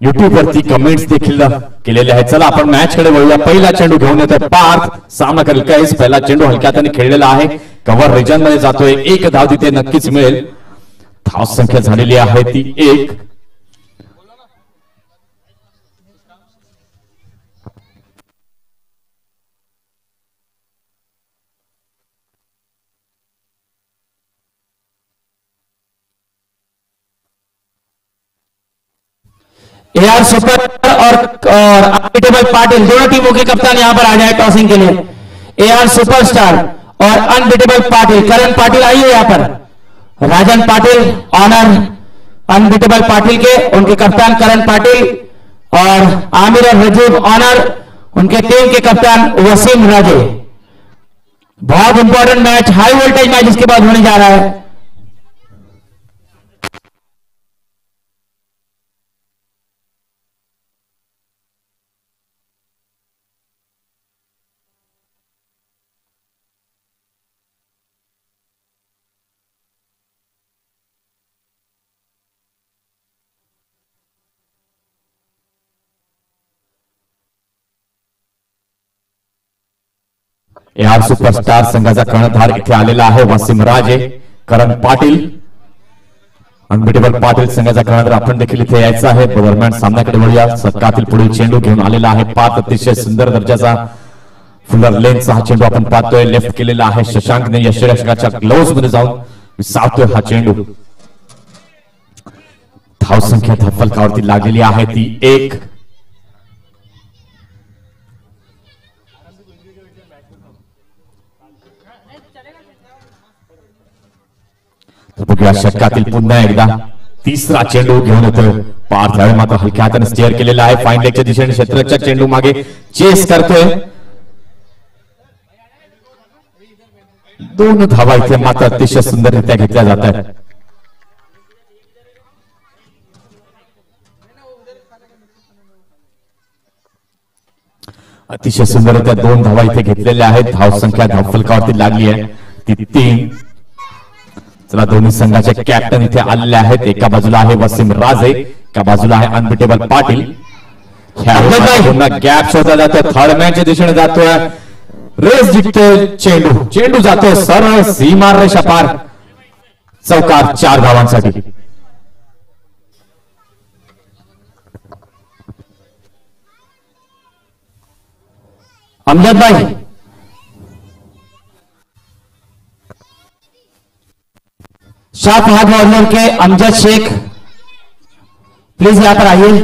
युट्यूब वरती कमेंट्स देखील केलेले आहेत. चला आपण मॅच कडे वळूया. पहिला चेंडू घेऊन येतोय पार्थ, सामना करेल कैस. पहिला चेंडू हलक्या हाताने खेळलेला आहे, कव्हर रिजन मध्ये जातोय. एक धाव तिथे नक्कीच मिळेल. धाव संख्या झालेली आहे ती 1. एआर सुपर और अनबीटेबल पाटिल दोनों टीमों के कप्तान यहां पर आ जाए टॉसिंग के लिए. एआर सुपरस्टार और अनबीटेबल पाटिल, करण पाटिल आइए यहां पर. राजन पाटिल ऑनर अनबीटेबल पाटिल के, उनके कप्तान करण पाटिल, और आमिर और रजीब ऑनर उनके टीम के कप्तान वसीम राजे. बहुत important match, high voltage match इसके बाद होने जा रहा है. एआर सुपरस्टार संघाचा कर्णधार इथे आलेला आहे वसीम राजे. करण पाटील अनबिटेबल पाटील संघाचा कर्णधार आपण देखील इथे यायचं आहे. दरम्यान सामन्याकडे वळूया. शतकातील पुढील चेंडू घेऊन आलेला आहे पाच. अतिशय सुंदर दर्जाचा फुलर लेनचा हा चेंडू आपण पाहतोय. लेफ्ट केलेला आहे शशांकने. यशरक्षकाच्या ग्लोव्ज मध्ये जाऊन विसावतोय हा चेंडू. धाव संख्या धफलकावरती लागलेली आहे ती 1. बघूया षटकातील पुन्हा एकदा तिसरा चेंडू घेऊन येतोय पार्थ. यावेळी मात्र हलक्या हाताने स्टेअर केलेला आहे. फाईन लेगच्या दिशेने क्षेत्ररक्षक चेंडू मागे चेस करतोय. 2 धावा इथे मात्र अतिशय सुंदररित्या घेतल्या जात आहेत. अतिशय सुंदररित्या 2 धावा इथे घेतलेल्या आहेत. धाव संख्या धावफलकावरती लागली आहे ती 3. चला दोन्ही संघाचे कॅप्टन इथे आलेले आहेत. एका बाजूला आहे वसीम राजे, एका बाजूला आहे अनबिटेबल पाटील. पुन्हा गॅप शोधला जातो. थर्ड मॅनच्या दिशेने जातोय. रेस जिंकतोय चेंडू. चेंडू जातोय सरळ सीमा रेषा पार. चौकार 4 धावांसाठी. अमजद भाई, शाह फहद वॉरियर के अमजद शेख प्लीज यहां पर आइए.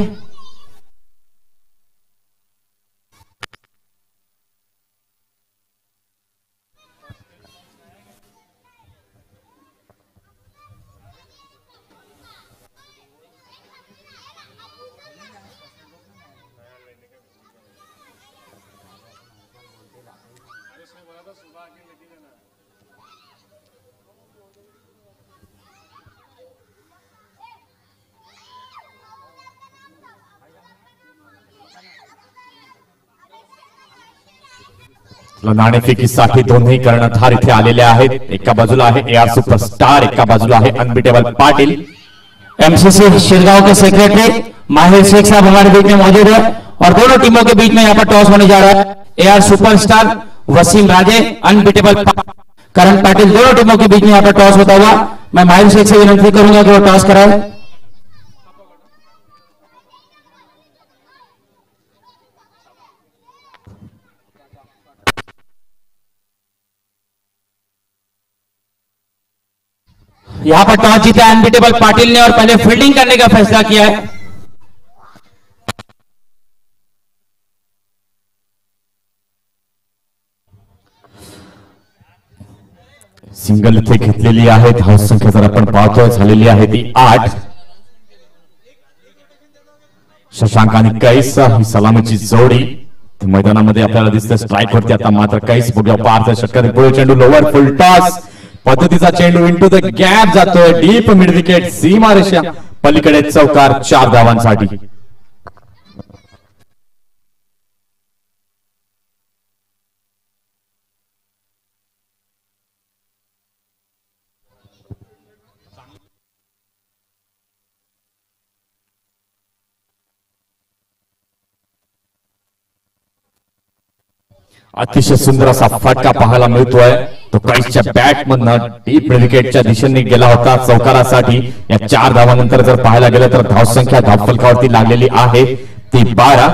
नाणेफेकीसाठी दोन्ही कर्णधार इथे आलेले आहेत. एका बाजूला आहे AR सुपरस्टार, एका बाजूला आहे अनबिटेबल पाटिल. एमसीसी शिरगांव के सेक्रेटरी माहिर शेख साहब हमारे बीच में मौजूद है और दोनों टीमों के बीच में यहाँ पर टॉस होने जा रहा है. AR सुपरस्टार वसीम राजे, अनबिटेबल करण पाटिल, दोनों टीमों के बीच में यहाँ पर टॉस होता हुआ मैं माहिर शेख से विनती करूंगा कि वो टॉस कराए. यहां पर टॉस जीता अनबिटेबल पाटिल ने और पहले फील्डिंग करने का फैसला किया है. सिंगल इथे घेतलेली आहे. धावसंख्या जर आपण पाहतोय झालेली आहे ती 8. शशांक आणि कैस ही सलामीची जोडी मैदानामध्ये आपल्याला दिसते. स्ट्राईक वरती आता मात्र कैस बघूया पार्थ षटकार पुढे चेंडू लोवर फुल टॉस पद्धतीचा चेंडू इंटू द गॅप जातोय. डीप मिड विकेट सीमारेषा पलीकडे चौकार 4 धावांसाठी. अतिशय सुंदर असा फटका पाहायला मिळतोय. तो कैसच्या बॅट मधनं डीप विकेटच्या दिशेने गेला होता चौकारासाठी. या 4 धावांनंतर जर पाहायला गेलं तर धावसंख्या धावफलकावरती लागलेली आहे ती 12.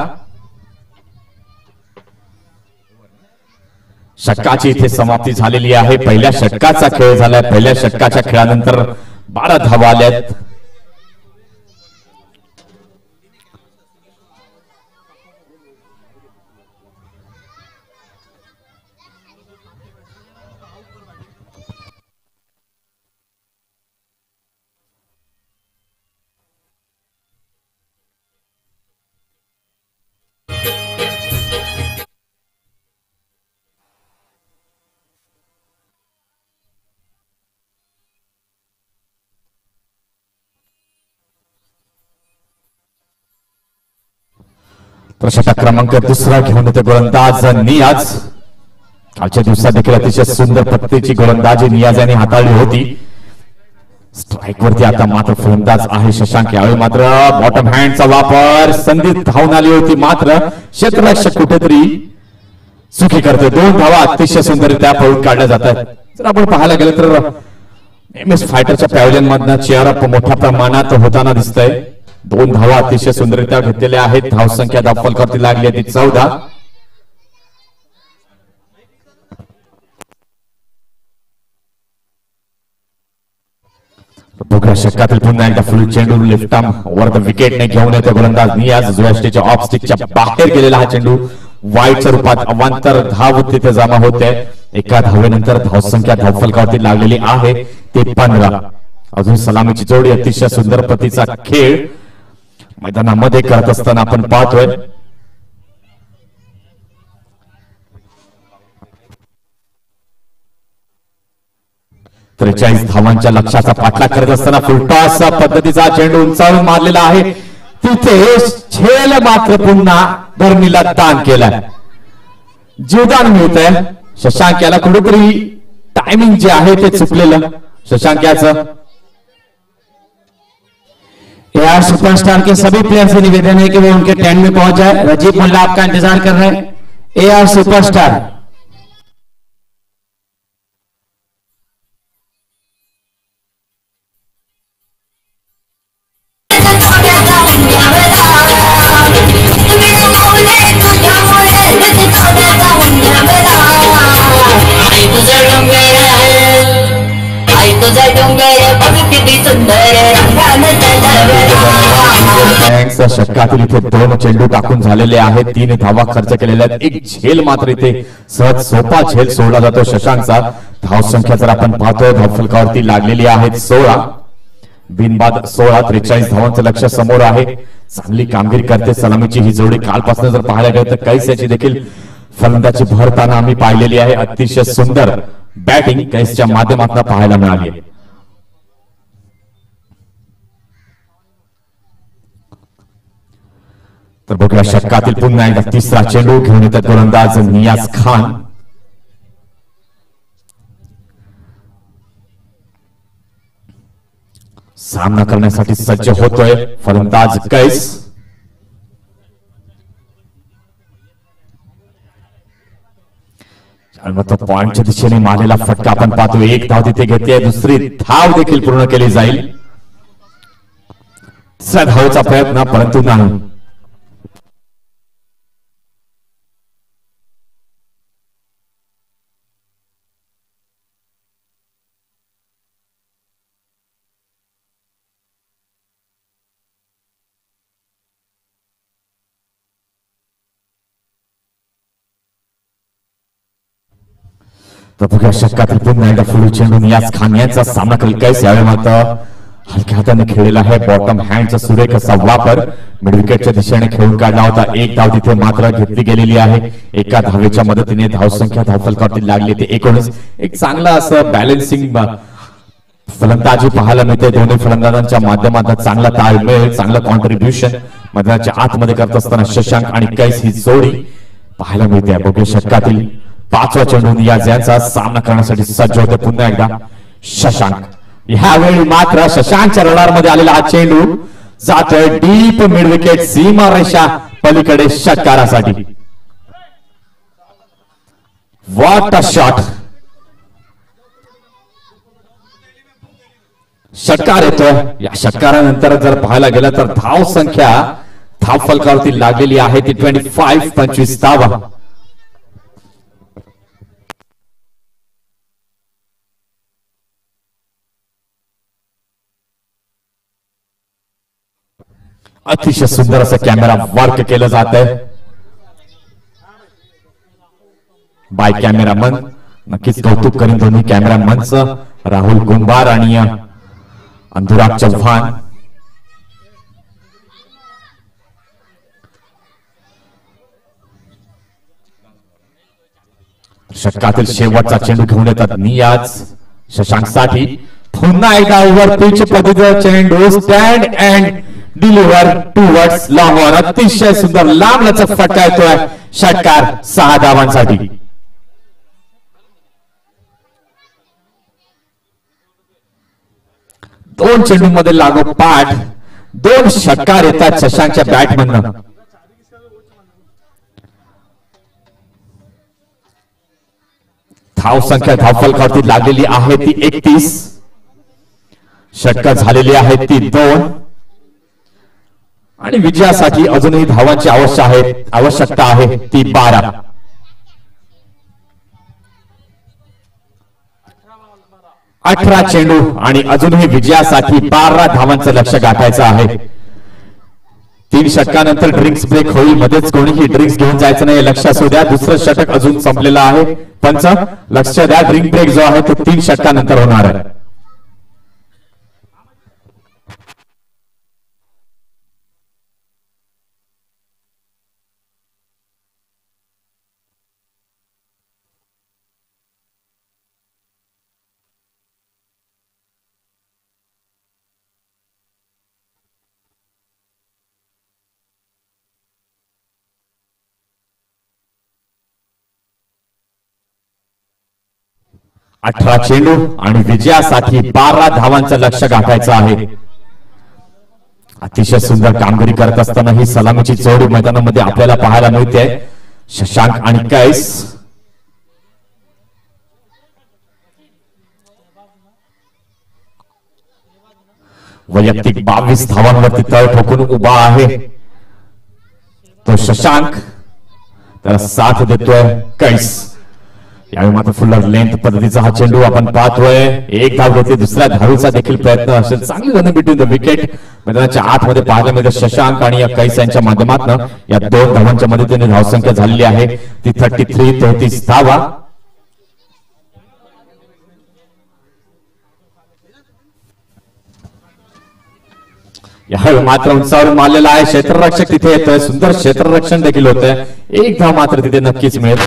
षटकाची इथे समाप्ती झालेली आहे. पहिल्या षटकाचा खेळ झालाय. पहिल्या षटकाच्या खेळानंतर 12 धावा आल्यात. तर षटक क्रमांक 2 घेऊन येते गोलंदाज नियाज. कालच्या दिवसात देखील अतिशय सुंदर पद्धतीची गोलंदाजी नियाज यांनी हाताळली होती. स्ट्राईक वरती आता मात्र फलंदाज आहे शशांक. यावेळी मात्र बॉटम हँडचा वापर, संधी धावून आली होती मात्र क्षेत्ररक्षक कुठेतरी चुकी करते. 2 धावा अतिशय सुंदररित्या पळून काढल्या जातात. जर आपण पाहायला गेलं तर MS फायटरच्या पॅव्हलियन मधनं चेअर अप मोठ्या प्रमाणात होताना दिसतंय. 2 धावा अतिशय सुंदररित्या घेतलेल्या आहेत. धावसंख्या धावफलकावरती लागली आहे ती 14. दुसऱ्या षटकातील पुन्हा एकदा फुल चेंडू लिफ्ट ओव्हर द विकेटने घेऊन येतो गोलंदाज नियाज. जुळ्याच्या ऑफ स्टिकच्या बाहेर गेलेला हा चेंडू वाईडच्या रूपात अवांतर धाव तिथे जमा होते. एका धावेनंतर धावसंख्या धावफलकावरती लागलेली आहे ते 15. अजून सलामीची जोडी अतिशय सुंदर पद्धतीचा खेळ मैदानामध्ये करत असताना आपण पाहतोय. त्रेचाळीस धावांच्या लक्ष्याचा पाठलाग करत असताना फुलटॉस पद्धतीचा चेंडू उंचावून मारलेला आहे. तिथे झेल मात्र पुन्हा धरणीला दान केलाय. जीवदान मिळतंय शशांक याला. कुठेतरी टायमिंग जे आहे ते चुकलेलं शशांक याचं. AR सुपरस्टार के सभी प्लेयर से निवेदन है कि वो उनके टेंट में पहुंच जाए. राजीव मुल्ला आपका इंतजार कर रहे हैं. AR सुपरस्टार षटकातील इथे 2 चेंडू टाकून झालेले आहेत. 3 धावा खर्च केलेल्या आहेत. एक झेल मात्र इथे सहज सोपा झेल सोडला जातो शशांकचा. धावसंख्या जर आपण पाहतोय धावफलकावरती लागलेली आहेत 16. बिनबाद 16. 43 धावांचं लक्ष समोर आहे. चांगली कामगिरी करते सलामीची ही जोडी. कालपासून जर पाहायला गेलं तर कैस याची देखील फलंदाजी भरताना आम्ही पाहिलेली आहे. अतिशय सुंदर बॅटिंग कैसच्या माध्यमातून पाहायला मिळाली आहे. तर बघूया षटकातील पुन्हा एकदा तिसरा चेंडू घेऊन येतात गोलंदाज नियाज खान. सामना करण्यासाठी सज्ज होतोय फलंदाज कैस. पॉइंटच्या दिशेने मारलेला फटका आपण पाहतो. एक धाव तिथे घेते, दुसरी धाव देखील पूर्ण केली जाईल. तिसऱ्या धावेचा प्रयत्न परंतु नाही. तर बघा षटकातील पुन्हा एकदा फुल चेंडू नियाज खान यांचा सामना करेल कैस. यावेळी मात्र हलक्या हाताने खेळलेला आहे. बॉटम हँडचा सुरेख असा वापर मिड विकेटच्या दिशेने खेळून काढला होता. एक धाव तिथे मात्र घेतली गेलेली आहे. एका धावेच्या मदतीने धावसंख्या धावफलकावरती लागली ते 19. एक चांगला असं बॅलन्सिंग फलंदाजी पाहायला मिळते. दोन्ही फलंदाजांच्या माध्यमातून चांगला ताळमेळ, चांगलं कॉन्ट्रीब्युशन मैदानाच्या आतमध्ये करत असताना शशांक आणि कैस ही जोडी पाहायला मिळते. बघूया षटकातील पाचवा चेंडू नियाज यांचा सामना करण्यासाठी सज्ज होते पुन्हा एकदा शशांक. ह्यावेळी मात्र शशांकच्या रडारमध्ये आलेला हा चेंडू जातोय डीप मिड विकेट सीमा रेषा पलीकडे षटकारासाठी. What a shot. षटकार येतोय. या षटकारानंतर जर पाहायला गेलं तर धाव संख्या धाव फलकावरती लागलेली आहे ती 25 धावा. अतिशय सुंदर असं कॅमेरा वर्क केलं जात आहे बाय कॅमेरामन. नक्कीच कौतुक करीन दोन्ही कॅमेरामनचं, राहुल कुंभार आणि अनुराग चव्हाण. षटकातील शेवटचा चेंडू घेऊन येतात नियाज शशांक साठी. पुन्हा एकदा ओव्हर पिच पद्धतीचा चेंडू stand and deliver towards long on. अतिशय सुंदर लांब लचक फटका येतोय. षटकार 6 धावांसाठी. दोन चेंडू मध्ये लागोपाठ 2 षटकार येतात शशांकच्या बॅटमधनं. धाव संख्या धावफलकावरती लागलेली आहे ती 31. षटकार झालेली आहे ती 2 आणि विजयासाठी अजूनही धावांची आवश्यकता आहे ती 12. अठरा चेंडू आणि अजूनही विजयासाठी 12 धावांचं लक्ष्य गाठायचं आहे. 3 षटकानंतर ड्रिंक्स ब्रेक होईल. मध्येच कोणीही ड्रिंक्स घेऊन जायचं नाही, लक्ष असू द्या. दुसरं षटक अजून संपलेलं आहे. पंच लक्ष द्या, ड्रिंक ब्रेक जो आहे तो 3 षटकानंतर होणार आहे. अठरा चेंडू आणि विजयासाठी 12 धावांचं लक्ष्य गाठायचं आहे. अतिशय सुंदर कामगिरी करत असताना ही सलामीची जोडी मैदानामध्ये आपल्याला पाहायला मिळते. शशांक आणि कैस. वैयक्तिक 22 धावांवरती तळ ठोकून उभा आहे तो शशांक. त्याला साथ देतोय कैस. यावेळी मात्र फुल्लर लेंथ पद्धतीचा हा चेंडू आपण पाहतोय. एक धाव घेतली, दुसऱ्या धावेचा देखील प्रयत्न असेल. चांगली रन बिटवीन द विकेट मैदानाच्या आतमध्ये पाहायला मिळते. शशांक आणि या कैस यांच्या माध्यमातून या 2 धावांच्या मदतीने धावसंख्या झालेली आहे ती 33 धावा. यावेळी मात्र उंचावरून मारलेला आहे. क्षेत्ररक्षक तिथे येतोय. सुंदर क्षेत्ररक्षण देखील होतंय. एक धाव मात्र तिथे नक्कीच मिळेल.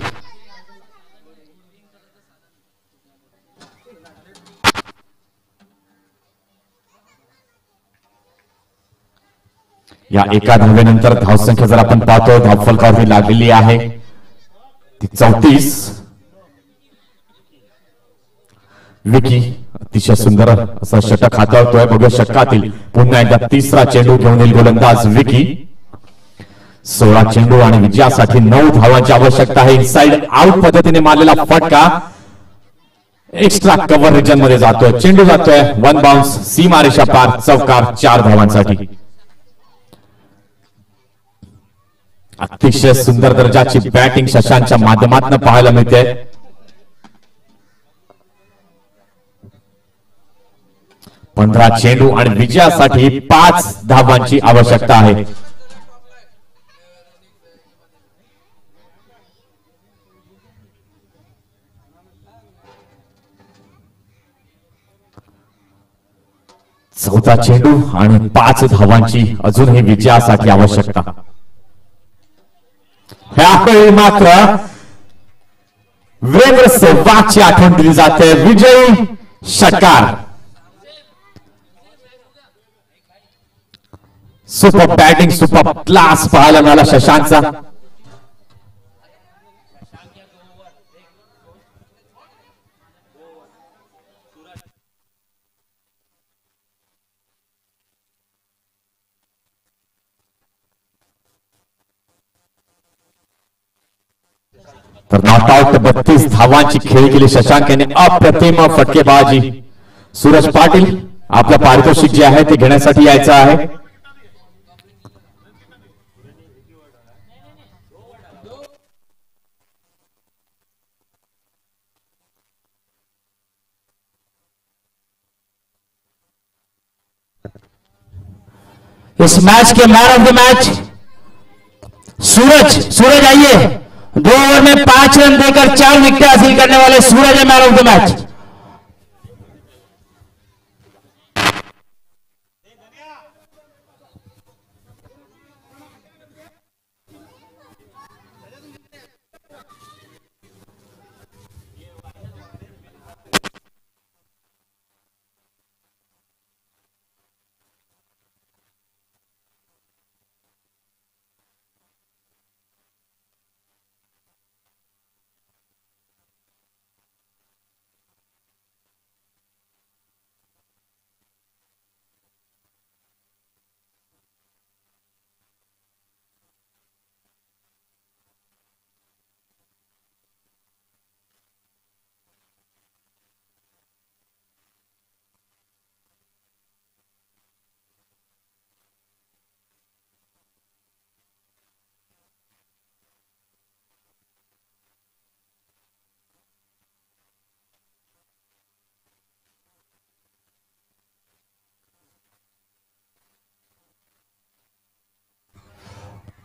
या एका धावेनंतर धावसंख्या जर आपण पाहतो धावफलकावरती लागलेली आहे ती 34. विकी अतिशय सुंदर असा षटक हाताळतोय. बघूया षटकातील पुन्हा एकदा तिसरा चेंडू घेऊन येईल गोलंदाज विकी. 16 चेंडू आणि विजयासाठी 9 धावांची आवश्यकता आहे. इनसाइड आउट पद्धतीने मारलेला फटका एक्स्ट्रा कव्हर रिजन मध्ये जातोय. चेंडू जातोय वन बाउन्स सीमारेषा पार. चौकार 4 धावांसाठी. अतिशय सुंदर दर्जाची बॅटिंग शशांकच्या माध्यमातून पाहायला मिळते. 15 चेंडू आणि विजयासाठी 5 धावांची आवश्यकता आहे. चौथा चेंडू आणि 5 धावांची अजूनही विजयासाठी आवश्यकता. ह्यावेळी मात्र वीरेंद्र सेहवागची आठवण दिली जाते. विजयी षटकार. सुपर बॅटिंग सुपर क्लास पाहायला मिळाला शशांकचा. तर नॉट आउट 32 धावांची खेळी केली शशांक यांनी. अप्रतिम फटकेबाजी. सूरज पाटील आपलं पारितोषिक जे आहे ते घेण्यासाठी यायचं आहे. इस मैच के मैन ऑफ द मैच सूरज आइए. 2 ओवर में 5 रन देकर 4 विकेट हासिल करने वाले सूरज है man of the match.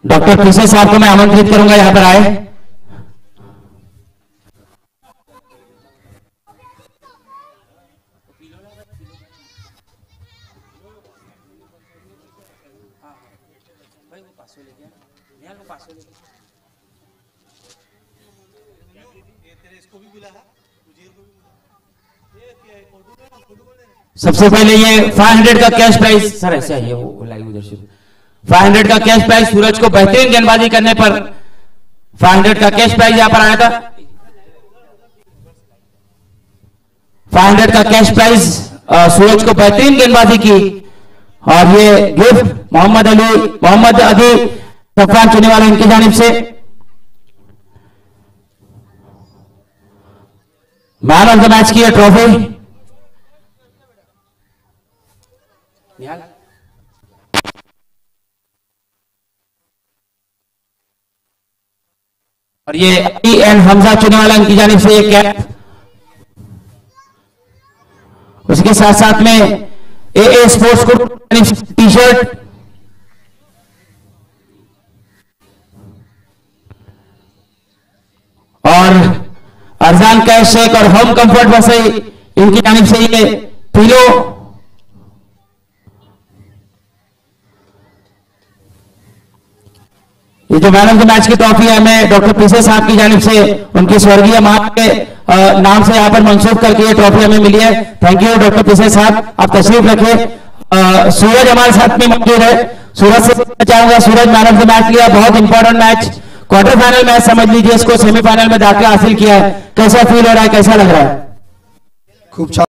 Doctor पीसे साहब को मैं आमंत्रित करूंगा यहां पर आए. सबसे पहले ये 500 का कैश प्राइज. सर ऐसे आइए वो लाइव उधर से. 500 का कैश प्राइज सूरज को बेहतरीन गेंदबाजी करने पर 500 का कैश प्राइज यहां पर आया था. 500 का कैश प्राइज सूरज को बेहतरीन गेंदबाजी की और ये गिफ्ट मोहम्मद अदी सफरान चुने वाले इनकी जानिब से मैन ऑफ द मैच की ट्रॉफी. और ये एन हमजा चुने वाला इनकी जानिब से ये कैप. उसके साथ साथ में ए स्पोर्ट्स को टी शर्ट और अरजान कैश शेक और होम कंफर्ट वैसे इनकी जानिब से ये पिलो ये जो मैन ऑफ द मैच की ट्रॉफी है हमें डॉक्टर पीसे साहब की जानिब से उनकी स्वर्गीय मां के नाम से यहाँ पर मंसूब करके ये ट्रॉफी हमें मिली है। थैंक यू डॉक्टर पीसे साहब, आप तशरीफ रखे। सूरज हमारे साथ में मौजूद है। सूरज से पूछना चाहूंगा, सूरज मैन ऑफ द मैच लिया, बहुत important match, quarter final match समझ लीजिए इसको, सेमीफाइनल में दाखिला हासिल किया है, कैसा फील हो रहा है, कैसा लग रहा है? खूप छान